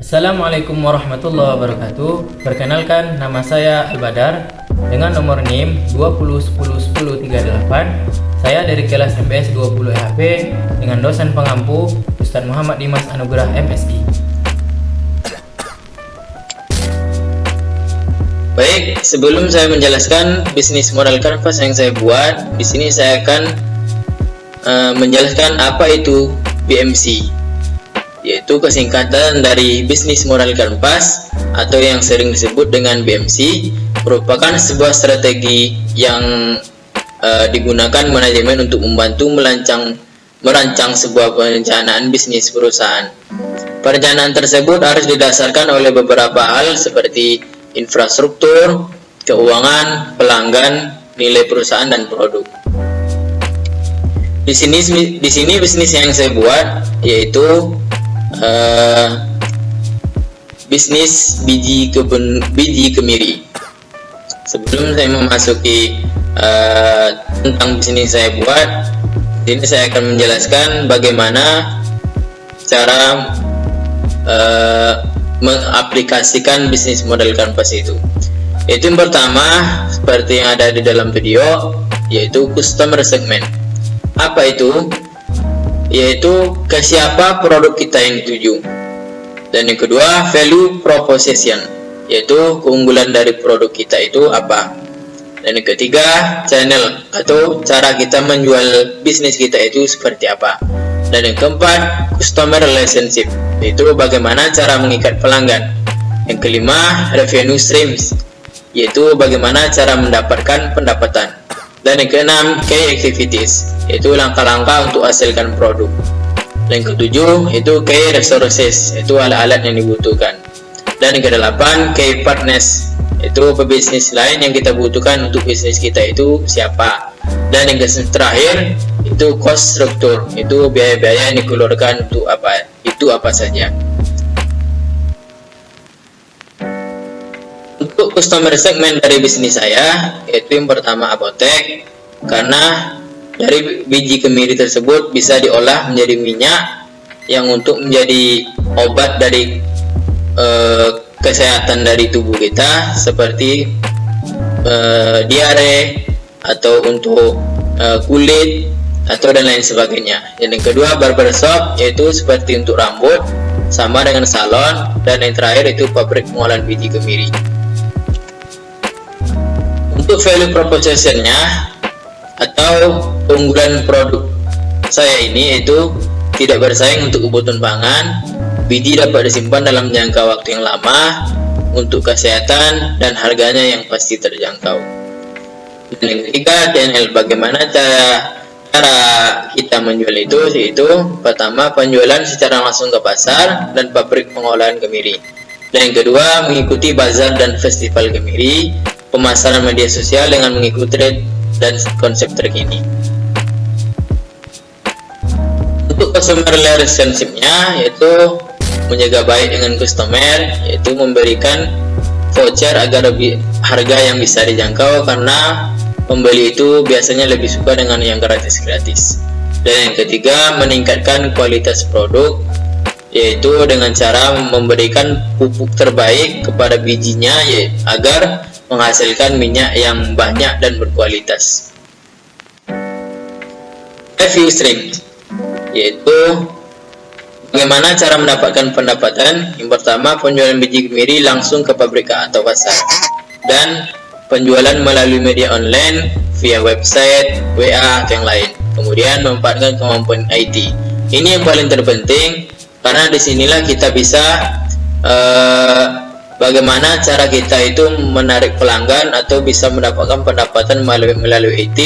Assalamualaikum warahmatullahi wabarakatuh. Perkenalkan, nama saya Al-Badar dengan nomor NIM 20101038. Saya dari kelas MPS 20 EHP dengan dosen pengampu Ustaz Muhammad Dimas Anugrah MSI. Baik, sebelum saya menjelaskan bisnis modal kanvas yang saya buat, di sini saya akan menjelaskan apa itu BMC, yaitu kesingkatan dari bisnis modal kanvas atau yang sering disebut dengan BMC, merupakan sebuah strategi yang digunakan manajemen untuk membantu merancang sebuah perencanaan bisnis perusahaan. Perencanaan tersebut harus didasarkan oleh beberapa hal seperti infrastruktur, keuangan, pelanggan, nilai perusahaan, dan produk. Di sini bisnis yang saya buat yaitu bisnis biji kemiri. Sebelum saya memasuki tentang bisnis saya buat, ini saya akan menjelaskan bagaimana cara mengaplikasikan bisnis modal kanvas itu. Yang pertama, seperti yang ada di dalam video, yaitu customer segment. Apa itu? Yaitu ke siapa produk kita yang dituju. Dan yang kedua, value proposition, yaitu keunggulan dari produk kita itu apa. Dan yang ketiga, channel atau cara kita menjual bisnis kita itu seperti apa. Dan yang keempat, customer relationship, yaitu bagaimana cara mengikat pelanggan. Yang kelima, revenue streams, yaitu bagaimana cara mendapatkan pendapatan. Dan yang keenam, key activities, yaitu langkah-langkah untuk hasilkan produk. Dan yang ketujuh, itu key resources, yaitu alat-alat yang dibutuhkan. Dan yang kedelapan, key partners, yaitu pebisnis lain yang kita butuhkan untuk bisnis kita itu siapa. Dan yang terakhir, itu cost structure, itu biaya-biaya yang dikeluarkan untuk apa, itu apa saja. Untuk customer segment dari bisnis saya, yaitu yang pertama apotek, karena dari biji kemiri tersebut bisa diolah menjadi minyak yang untuk menjadi obat dari kesehatan dari tubuh kita, seperti diare atau untuk kulit atau dan lain sebagainya. Yang kedua, barbershop, yaitu seperti untuk rambut, sama dengan salon. Dan yang terakhir itu pabrik pengolahan biji kemiri. Untuk value proposition-nya atau keunggulan produk saya ini yaitu tidak bersaing untuk kebutuhan pangan, biji dapat disimpan dalam jangka waktu yang lama, untuk kesehatan, dan harganya yang pasti terjangkau. Dan yang ketiga, channel, bagaimana cara kita menjual itu, yaitu pertama, penjualan secara langsung ke pasar dan pabrik pengolahan kemiri. Dan yang kedua, mengikuti bazar dan festival kemiri, pemasaran media sosial dengan mengikuti tren dan konsep terkini. Untuk customer relationship-nya, yaitu menjaga baik dengan customer, yaitu memberikan voucher agar harga yang bisa dijangkau, karena pembeli itu biasanya lebih suka dengan yang gratis-gratis. Dan yang ketiga, meningkatkan kualitas produk, yaitu dengan cara memberikan pupuk terbaik kepada bijinya agar menghasilkan minyak yang banyak dan berkualitas. Revenue stream, yaitu bagaimana cara mendapatkan pendapatan. Yang pertama, penjualan biji kemiri langsung ke pabrik atau pasar, dan penjualan melalui media online via website, WA, atau yang lain. Kemudian memanfaatkan kemampuan IT. Ini yang paling terpenting, karena disinilah kita bisa bagaimana cara kita itu menarik pelanggan atau bisa mendapatkan pendapatan melalui IT,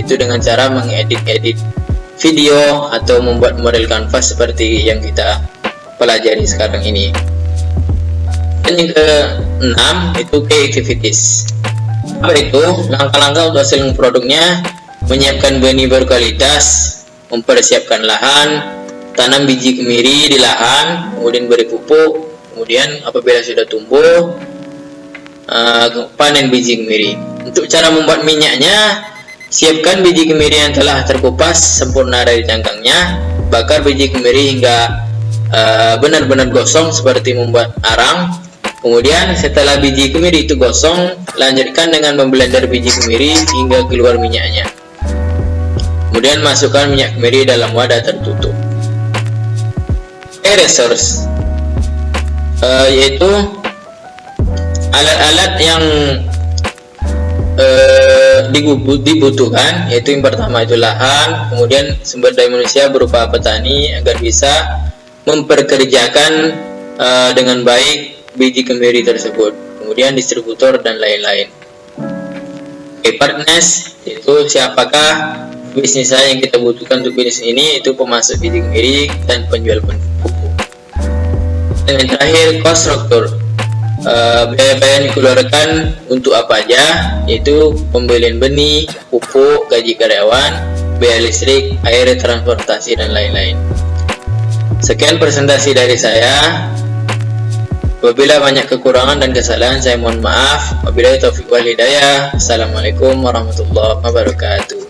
itu dengan cara mengedit video atau membuat model kanvas seperti yang kita pelajari sekarang ini. Dan yang keenam, itu key activities. Apa itu? Langkah-langkah untuk hasil produknya: menyiapkan benih berkualitas, mempersiapkan lahan, tanam biji kemiri di lahan, kemudian beri pupuk, kemudian apabila sudah tumbuh, panen biji kemiri. Untuk cara membuat minyaknya, siapkan biji kemiri yang telah terkupas sempurna dari cangkangnya, bakar biji kemiri hingga benar-benar gosong seperti membuat arang. Kemudian setelah biji kemiri itu gosong, lanjutkan dengan memblender biji kemiri hingga keluar minyaknya. Kemudian masukkan minyak kemiri dalam wadah tertutup. Erasers, yaitu alat-alat yang dibutuhkan, yaitu yang pertama itu lahan, kemudian sumber daya manusia berupa petani agar bisa memperkerjakan dengan baik biji kemiri tersebut, kemudian distributor dan lain-lain. Partners, itu siapakah bisnis yang kita butuhkan untuk bisnis ini, itu pemasok biji kemiri dan penjual pupuk. Dan yang terakhir, cost structure, biaya-biaya yang dikeluarkan untuk apa aja, yaitu pembelian benih, pupuk, gaji karyawan, biaya listrik, air, transportasi, dan lain-lain. Sekian presentasi dari saya. Apabila banyak kekurangan dan kesalahan, saya mohon maaf. Wabillahi taufiq wal hidayah. Assalamualaikum warahmatullahi wabarakatuh.